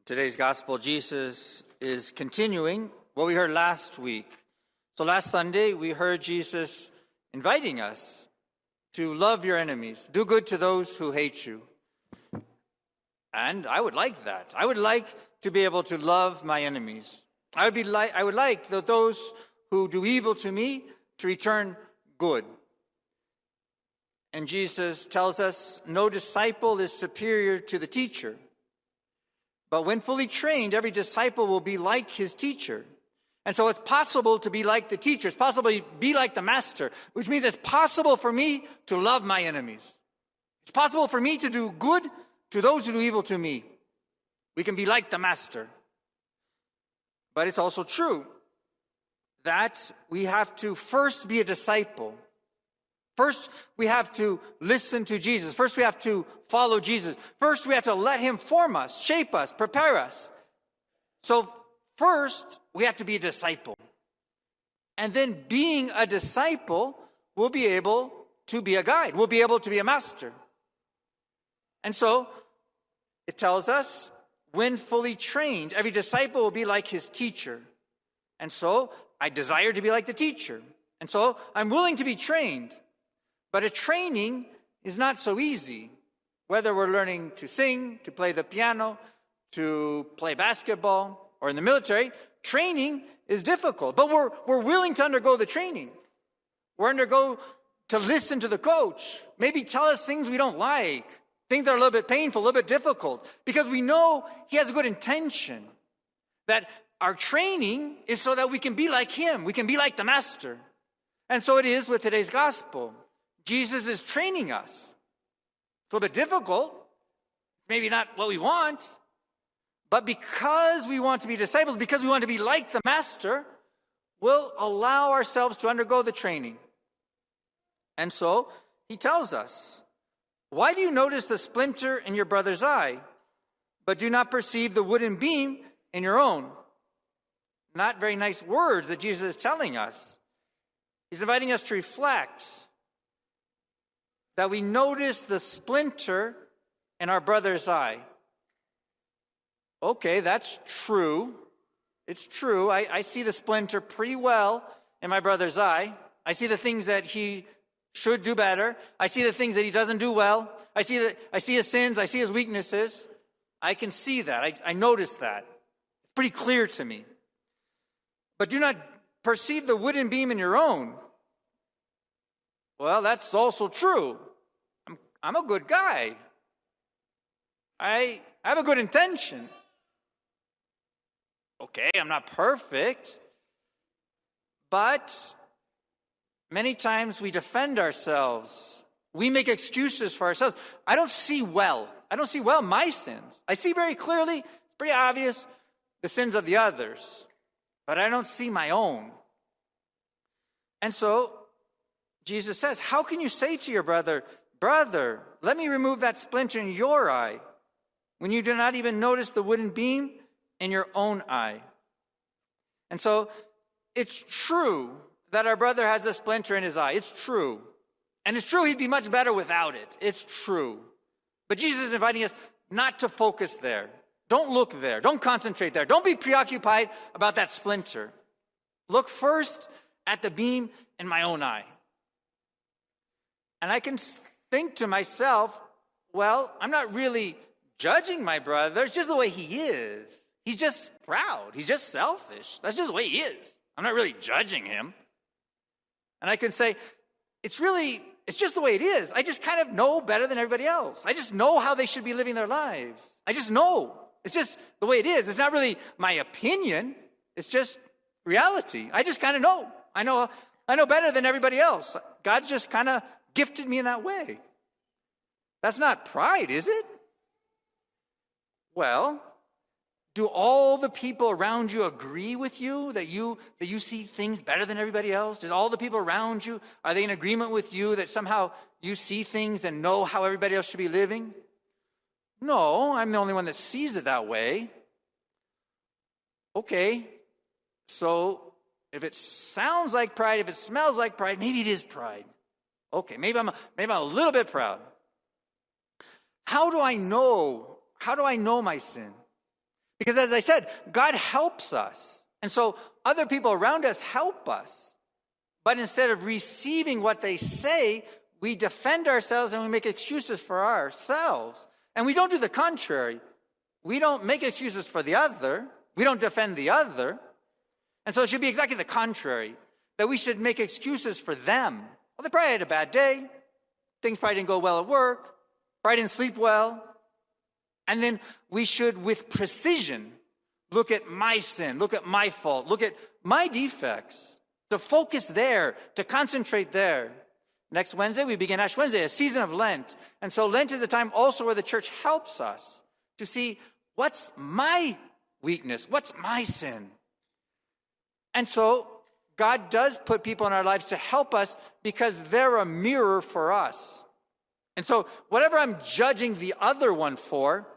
Today's gospel, Jesus is continuing what we heard last week. So last Sunday, we heard Jesus inviting us to love your enemies, do good to those who hate you. And I would like that. I would like to be able to love my enemies. I would like those who do evil to me to return good. And Jesus tells us no disciple is superior to the teacher. But when fully trained, every disciple will be like his teacher. And so it's possible to be like the teacher. It's possible to be like the master, which means it's possible for me to love my enemies. It's possible for me to do good to those who do evil to me. We can be like the master. But it's also true that we have to first be a disciple. First, we have to listen to Jesus. First, we have to follow Jesus. First, we have to let him form us, shape us, prepare us. So first, we have to be a disciple. And then being a disciple, we'll be able to be a guide. We'll be able to be a master. And so it tells us, when fully trained, every disciple will be like his teacher. And so I desire to be like the teacher. And so I'm willing to be trained. But a training is not so easy. Whether we're learning to sing, to play the piano, to play basketball, or in the military, training is difficult. But we're willing to undergo the training. We're undergo to listen to the coach. Maybe tell us things we don't like, things that are a little bit painful, a little bit difficult, because we know he has a good intention. That our training is so that we can be like him. We can be like the master. And so it is with today's gospel. Jesus is training us. It's a little bit difficult. Maybe not what we want. But because we want to be disciples, because we want to be like the master, we'll allow ourselves to undergo the training. And so he tells us, why do you notice the splinter in your brother's eye, but do not perceive the wooden beam in your own? Not very nice words that Jesus is telling us. He's inviting us to reflect that we notice the splinter in our brother's eye. Okay, that's true. It's true. I see the splinter pretty well in my brother's eye. I see the things that he should do better. I see the things that he doesn't do well. I see his sins. I see his weaknesses. I can see that. I notice that. It's pretty clear to me. But do not perceive the wooden beam in your own. Well, that's also true. I'm a good guy. I have a good intention. Okay, I'm not perfect. But many times we defend ourselves. We make excuses for ourselves. I don't see well my sins. I see very clearly, it's pretty obvious, the sins of the others. But I don't see my own. And so Jesus says, how can you say to your brother, brother, let me remove that splinter in your eye, when you do not even notice the wooden beam in your own eye? And so it's true that our brother has a splinter in his eye. It's true. And it's true he'd be much better without it. It's true. But Jesus is inviting us not to focus there. Don't look there. Don't concentrate there. Don't be preoccupied about that splinter. Look first at the beam in my own eye. And I can think to myself, well, I'm not really judging my brother. It's just the way he is. He's just proud. He's just selfish. That's just the way he is. I'm not really judging him. And I can say, it's just the way it is. I just kind of know better than everybody else. I just know how they should be living their lives. I just know. It's just the way it is. It's not really my opinion. It's just reality. I just kind of know. I know better than everybody else. God just kind of gifted me in that way. That's not pride, is it? Well, do all the people around you agree with you that you see things better than everybody else? Does all the people around you, are they in agreement with you that somehow you see things and know how everybody else should be living? No, I'm the only one that sees it that way. Okay, so if it sounds like pride, if it smells like pride, maybe it is pride. Okay, maybe I'm a little bit proud. How do I know my sin? Because as I said, God helps us. And so other people around us help us. But instead of receiving what they say, we defend ourselves and we make excuses for ourselves. And we don't do the contrary. We don't make excuses for the other. We don't defend the other. And so it should be exactly the contrary, that we should make excuses for them. Well, they probably had a bad day. Things probably didn't go well at work. Probably didn't sleep well. And then we should, with precision, look at my sin, look at my fault, look at my defects, to focus there, to concentrate there. Next Wednesday, we begin Ash Wednesday, a season of Lent. And so Lent is a time also where the church helps us to see what's my weakness, what's my sin. And so God does put people in our lives to help us because they're a mirror for us. And so whatever I'm judging the other one for,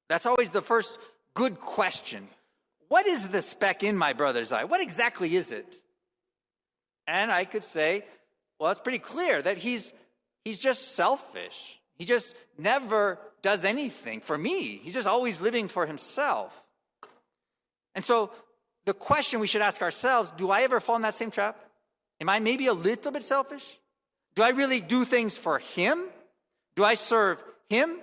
that's always the first good question. What is the speck in my brother's eye? What exactly is it? And I could say, well, it's pretty clear that he's just selfish. He just never does anything for me. He's just always living for himself. And so the question we should ask ourselves, do I ever fall in that same trap? Am I maybe a little bit selfish? Do I really do things for him? Do I serve him?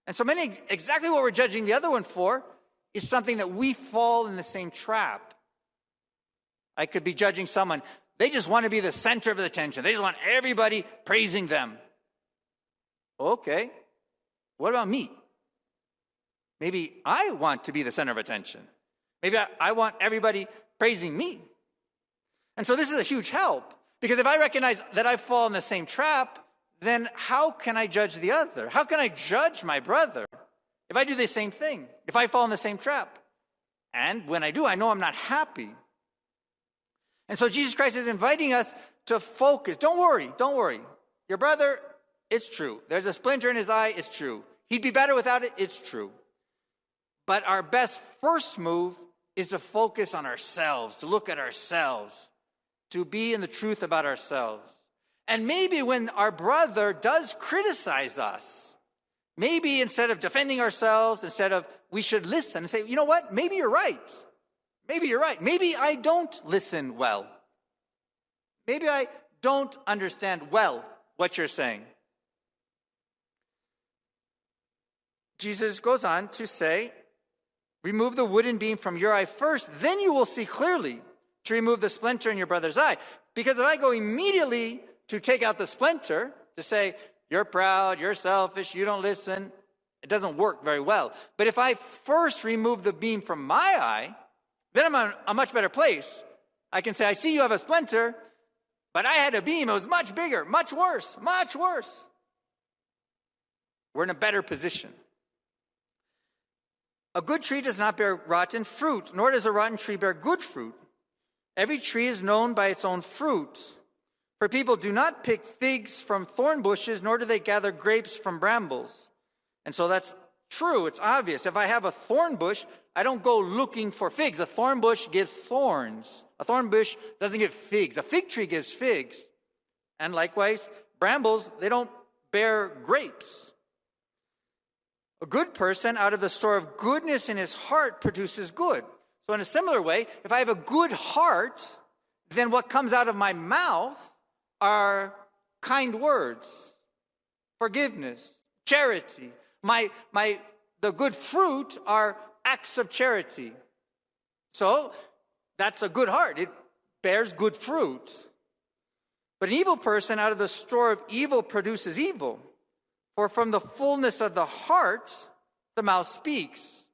And so exactly what we're judging the other one for is something that we fall in the same trap. I could be judging someone. They just want to be the center of the attention. They just want everybody praising them. Okay, what about me? Maybe I want to be the center of attention. Maybe I want everybody praising me. And so this is a huge help, because if I recognize that I fall in the same trap, then how can I judge the other? How can I judge my brother if I do the same thing, if I fall in the same trap? And when I do, I know I'm not happy. And so Jesus Christ is inviting us to focus. Don't worry. Your brother, it's true. There's a splinter in his eye, it's true. He'd be better without it, it's true. But our best first move is to focus on ourselves, to look at ourselves, to be in the truth about ourselves. And maybe when our brother does criticize us, maybe instead of defending ourselves, we should listen and say, you know what? Maybe you're right. Maybe you're right. Maybe I don't listen well. Maybe I don't understand well what you're saying. Jesus goes on to say, remove the wooden beam from your eye first, then you will see clearly to remove the splinter in your brother's eye. Because if I go immediately to take out the splinter, to say, you're proud, you're selfish, you don't listen, it doesn't work very well. But if I first remove the beam from my eye, then I'm in a much better place. I can say, I see you have a splinter, but I had a beam, it was much bigger, much worse, much worse. We're in a better position. A good tree does not bear rotten fruit, nor does a rotten tree bear good fruit. Every tree is known by its own fruit. For people do not pick figs from thorn bushes, nor do they gather grapes from brambles. And so that's true, it's obvious. If I have a thorn bush, I don't go looking for figs. A thorn bush gives thorns. A thorn bush doesn't give figs. A fig tree gives figs. And likewise, brambles, they don't bear grapes. A good person out of the store of goodness in his heart produces good. So in a similar way, if I have a good heart, then what comes out of my mouth are kind words, forgiveness, charity. The good fruit are acts of charity. So that's a good heart. It bears good fruit. But an evil person out of the store of evil produces evil. For from the fullness of the heart, the mouth speaks.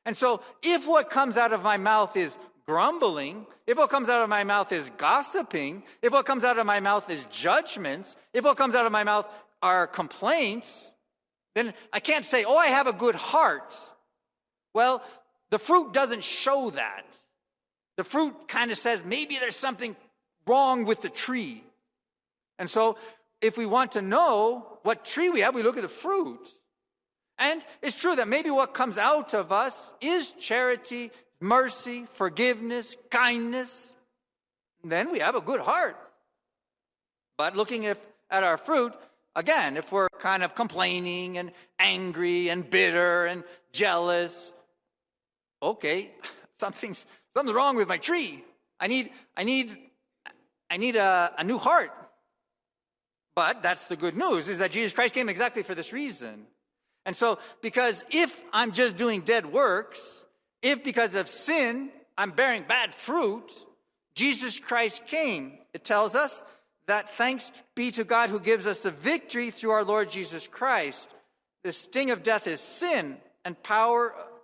And so if what comes out of my mouth is grumbling, if what comes out of my mouth is gossiping, if what comes out of my mouth is judgments, if what comes out of my mouth are complaints, then I can't say, oh, I have a good heart. Well, the fruit doesn't show that. The fruit kind of says maybe there's something wrong with the tree. And so if we want to know what tree we have, we look at the fruit. And it's true that maybe what comes out of us is charity, mercy, forgiveness, kindness. And then we have a good heart. But looking at our fruit, again, if we're kind of complaining and angry and bitter and jealous, okay, something's wrong with my tree. I need a new heart. But that's the good news, is that Jesus Christ came exactly for this reason. And so, because if I'm just doing dead works, if because of sin I'm bearing bad fruit, Jesus Christ came. It tells us that thanks be to God who gives us the victory through our Lord Jesus Christ. The sting of death is sin, and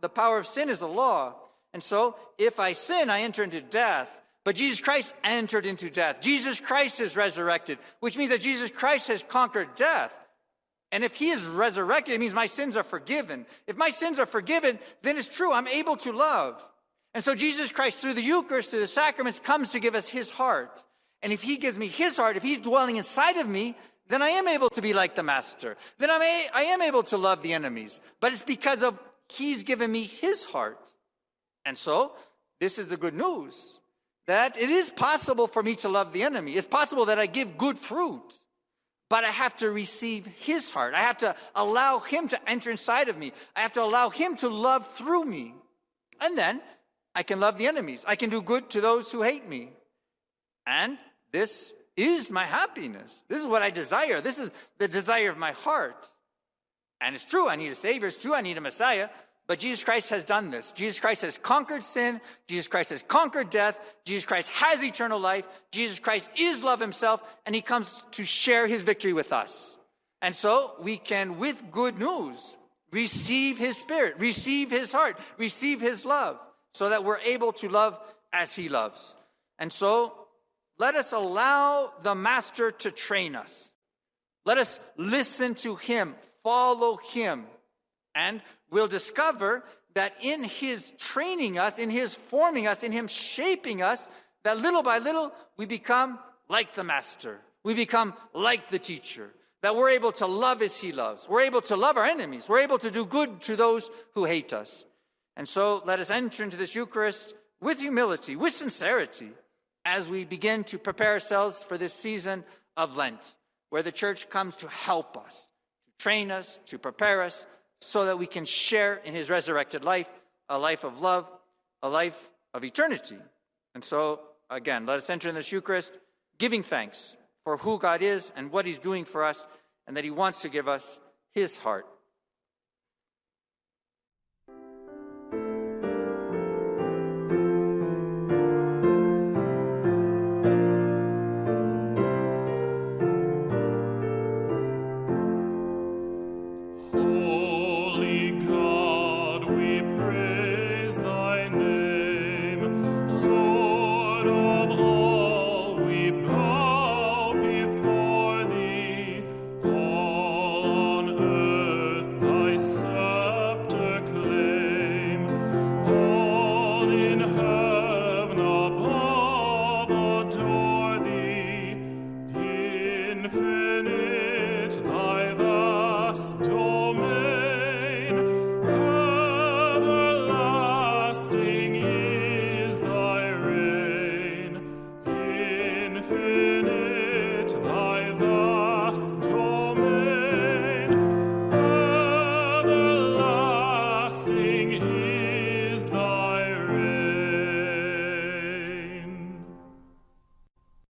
the power of sin is the law. And so, if I sin, I enter into death. But Jesus Christ entered into death. Jesus Christ is resurrected, which means that Jesus Christ has conquered death. And if he is resurrected, it means my sins are forgiven. If my sins are forgiven, then it's true, I'm able to love. And so Jesus Christ, through the Eucharist, through the sacraments, comes to give us his heart. And if he gives me his heart, if he's dwelling inside of me, then I am able to be like the Master. Then I am able to love the enemies. But it's because of he's given me his heart. And so, this is the good news. That it is possible for me to love the enemy. It's possible that I give good fruit. But I have to receive his heart. I have to allow him to enter inside of me. I have to allow him to love through me. And then I can love the enemies. I can do good to those who hate me. And this is my happiness. This is what I desire. This is the desire of my heart. And it's true, I need a Savior. It's true, I need a Messiah. But Jesus Christ has done this. Jesus Christ has conquered sin. Jesus Christ has conquered death. Jesus Christ has eternal life. Jesus Christ is love himself, and he comes to share his victory with us. And so we can, with good news, receive his Spirit, receive his heart, receive his love, so that we're able to love as he loves. And so let us allow the Master to train us. Let us listen to him, follow him. And we'll discover that in his training us, in his forming us, in him shaping us, that little by little we become like the Master. We become like the teacher. That we're able to love as he loves. We're able to love our enemies. We're able to do good to those who hate us. And so let us enter into this Eucharist with humility, with sincerity, as we begin to prepare ourselves for this season of Lent, where the church comes to help us, to train us, to prepare us, so that we can share in his resurrected life, a life of love, a life of eternity. And so, again, let us enter in this Eucharist giving thanks for who God is and what he's doing for us, and that he wants to give us his heart.